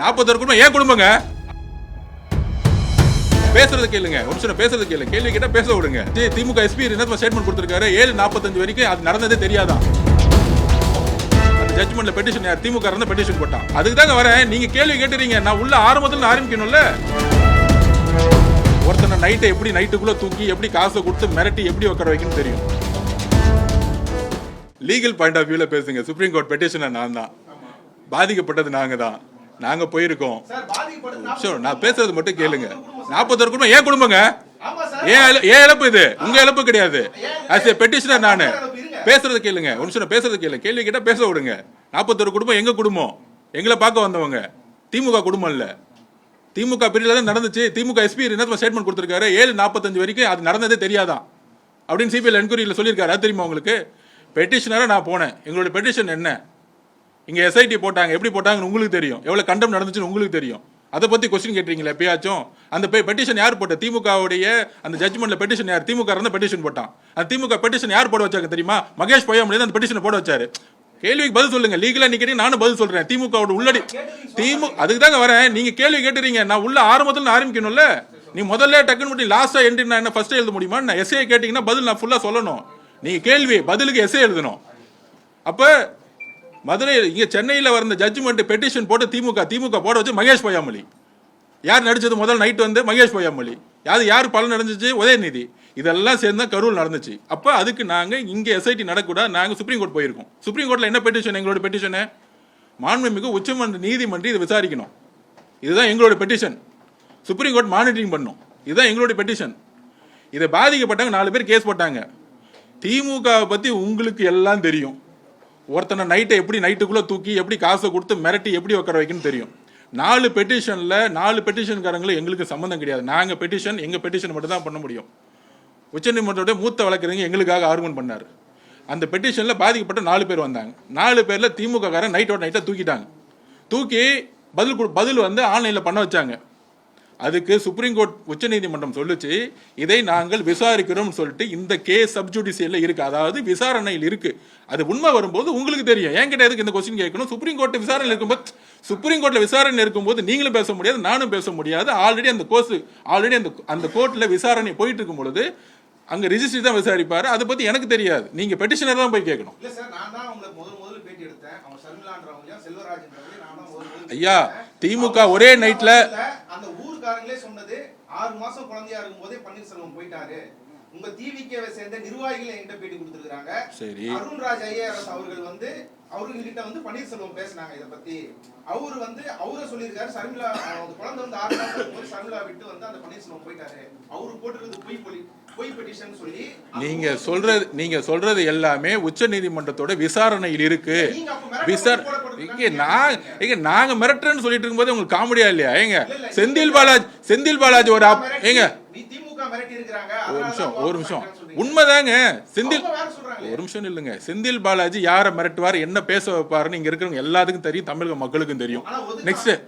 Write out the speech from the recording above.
40 குடும்பம் ஏன் குடும்பங்க பேசுறது கேளுங்க. ஒரு சில பேசுறது கேளுங்க. கேள்வி கேட்டா பேச விடுங்க. திமுக எஸ்பி என்ன ஸ்டேட்மெண்ட் கொடுத்திருக்காரு 7:45 வரைக்கும் அது நடந்ததே தெரியாதான். அந்த ஜட்ஜ்மென்ட்ல பெட்டிஷன் யார் திமுக இருந்த பெட்டிஷன் போட்டான். அதுக்கு தாங்க வரேன். நீங்க கேள்வி கேட்டுறீங்க. நான் உள்ள ஆரம்பத்துல ஆரம்பிக்கணும்ல. ஒருத்தனை நைட்டை எப்படி நைட்டுக்குள்ள தூக்கி எப்படி காசை கொடுத்து மிரட்டி எப்படி உட்கார வைக்கணும்னு தெரியும். லீகல் பாயிண்ட் ஆஃப் வியூல பேசுங்க. சுப்ரீம் கோர்ட் பெட்டிஷனர் நான் தான். பாதிக்கப்பட்டது நாங்க தான். நாங்க போயிருக்கோம். நான் பேசுறது மட்டும் கேளுங்க. 40 குடும்பம் ஏன் குடும்பங்க ஏன் இழப்பு இது உங்க இழப்பு கிடையாது. ஆஸ் ஏ பெட்டிஷனர் நானு பேசுறது கேளுங்க. ஒரு சில பேசுறது கேளுங்க. கேள்வி கேட்டா பேச விடுங்க. 41 குடும்பம் எங்க குடும்பம் எங்களை பார்க்க வந்தவங்க. திமுக குடும்பம் இல்ல. திமுக பீரியட்ல தான் நடந்துச்சு. திமுக எஸ்பி என்ன ஸ்டேட்மெண்ட் கொடுத்திருக்காரு 7:45 வரைக்கும் அது நடந்ததே தெரியாதான் அப்படின்னு சிபிஎல் என்கொயரியில சொல்லியிருக்காரு. அது தெரியுமா உங்களுக்கு? பெட்டிஷனரா நான் போனேன். எங்களுடைய பெட்டிஷன் என்ன இங்க எஸ்ஐடி போட்டாங்க. எப்படி போட்டாங்கன்னு உங்களுக்கு தெரியும். எவ்வளவு கண்டம் நடந்துச்சுன்னு உங்களுக்கு தெரியும். அதை பத்தி கொஸ்டின் கேட்டீங்களா எப்பயாச்சும்? அந்த பெட்டிஷன் யார் போட்ட? திமுகவுடைய அந்த ஜட்ஜ்மெண்ட்ல பெட்டிஷன் யார்? திமுக இருந்த பெட்டிஷன் போட்டான். அந்த திமுக பெட்டிஷன் யார் போட வச்சாங்க தெரியுமா? மகேஷ் பொய்யாமொழி அந்த பெட்டிஷன் போட வச்சாரு. கேள்விக்கு பதில் சொல்லுங்க. லீகலா நீங்க நானும் பதில் சொல்றேன். திமுகவோட உள்ளடி அதுக்கு தாங்க வரேன். நீங்க கேள்வி கேட்டுறீங்க. நான் உள்ள ஆரம்பத்துல ஆரம்பிக்கணும்ல. நீ முதல்ல டக்குன்னு மட்டும் லாஸ்டா என்ட்ரி நான் என்ன ஃபர்ஸ்ட் எழுத முடியுமா? நான் எஸ்ஏ கேட்டீங்கன்னா பதில் நான் ஃபுல்லா சொல்லணும். நீங்க கேள்வி பதிலுக்கு எஸ்ஏ எழுதணும். அப்ப மதுரை இங்க சென்னையில் வந்த ஜட்ஜ்மெண்ட் பெட்டிஷன் போட்டு திமுக போட வச்சு மகேஷ் பொய்யாமொழி. யார் நடிச்சது? முதல் நைட் வந்து மகேஷ் பொய்யாமொழி. யார் பலன் நடந்துச்சு? உதயநிதி. இதெல்லாம் சேர்ந்து கரூர் நடந்துச்சு. அப்ப அதுக்கு நாங்க இங்க எஸ்ஐடி நடக்கூடாது. நாங்க சுப்ரீம் கோர்ட் போயிருக்கோம். சுப்ரீம் கோர்ட்ல என்ன பெட்டிஷன்? எங்களோட பெட்டிஷன் மாண்புமிகு உச்சமன்ற நீதிமன்றம் இதை விசாரிக்கணும். இதுதான் எங்களோட பெட்டிஷன். சுப்ரீம் கோர்ட் மானிட்டரிங் பண்ணும். இதுதான் எங்களோட பெட்டிஷன். இதை பாதிக்கப்பட்டாங்க 4 பேர் கேஸ் போட்டாங்க. திமுக பத்தி உங்களுக்கு எல்லாம் தெரியும். ஒருத்தனை நைட்டை எப்படி நைட்டுக்குள்ள தூக்கி எப்படி காசை கொடுத்து மிரட்டி எப்படி உட்கார வைக்கணும்னு தெரியும். 4 பெட்டிஷன்ல 4 பெட்டிஷன்காரங்களும் எங்களுக்கு சம்மந்தம் கிடையாது. நாங்க பெட்டிஷன் எங்க பெட்டிஷன் மட்டும் தான் பண்ண முடியும். உச்சநீதிமன்றத்தோட மூத்த வழக்கறிஞர் எங்களுக்காக ஆர்குமெண்ட் பண்ணாரு. அந்த பெட்டிஷன்ல பாதிக்கப்பட்ட 4 பேர் வந்தாங்க. 4 பேர்ல திமுக காரன் நைட்டோட நைட்டா தூக்கிட்டாங்க. தூக்கி பதில் வந்து ஆன்லைன்ல பண்ண வச்சாங்க. அதுக்கு சுப்ரீம் கோர்ட் உச்சநீதிமன்றம் சொல்லுச்சு இதை நாங்கள் விசாரிக்கிறோம் சொல்லிட்டு இந்த கேஸ் சப்ஜுடிஷியல்ல இருக்கு. அதாவது விசாரணையில் இருக்கு. அது உண்மை வரும்போது உங்களுக்கு தெரியும். என்கிட்ட எதுக்கு இந்த கொஸ்டின் கேட்கணும்? சுப்ரீம் கோர்ட் விசாரணை இருக்கும்போது சுப்ரீம் கோர்ட்ல விசாரணை இருக்கும்போது நீங்களும் பேச முடியாது, நானும் பேச முடியாது. ஆல்ரெடி அந்த கோர்ட்ல விசாரணை போயிட்டு இருக்கும் பொழுது அங்க ரிஜிஸ்ட்ரி தான் விசாரிப்பாரு. அதை பத்தி எனக்கு தெரியாது. நீங்க பெட்டிஷனர் தான் போய் கேட்கணும். ஐயா திமுக ஒரே நைட்ல அந்த ஊர்காரங்களே சொன்னது 6 மாசம் குழந்தையா இருக்கும் போதே பன்னீர்செல்வம் போயிட்டாரு. உங்க டிவிகேவை சேர்ந்த நிர்வாகிகள் என்கிட்ட பேட்டி கொடுத்திருக்காங்க. சரி, அருண்ராஜ் ஐஏஎஸ் அவர்கள் வந்து அவர்கிட்ட வந்து பன்னீர்செல்வம் பேசினாங்க இத பத்தி. அவரை சொல்லியிருக்காரு சர்மிளா குழந்தை வந்து 6 மாசம் இருக்கும்போது சர்மிளா விட்டு வந்து அந்த பன்னீர்செல்வம் போயிட்டாரு. அவரு போட்டிருக்கிறது பொய் பெட்டிஷன் சொல்லி நீங்க சொல்றது எல்லாமே உச்ச நீதிமன்றத்தோட விசாரணையில் இருக்கு. நாங்க மிரட்டுறேன்னு சொல்லிட்டு இருக்கும்போது உங்களுக்கு காமெடியா இல்லையா? ஏங்க செந்தில் பாலாஜி ஒரு ஏங்க ஒரு நிமிஷம் உண்மைதாங்க. ஒரு நிமிஷம் இல்லைங்க. செந்தில் பாலாஜி யாரை மிரட்டுவார் என்ன பேச வைப்பாருன்னு இங்க இருக்கிறவங்க எல்லாத்துக்கும் தெரியும். தமிழக மக்களுக்கும் தெரியும். நெக்ஸ்ட்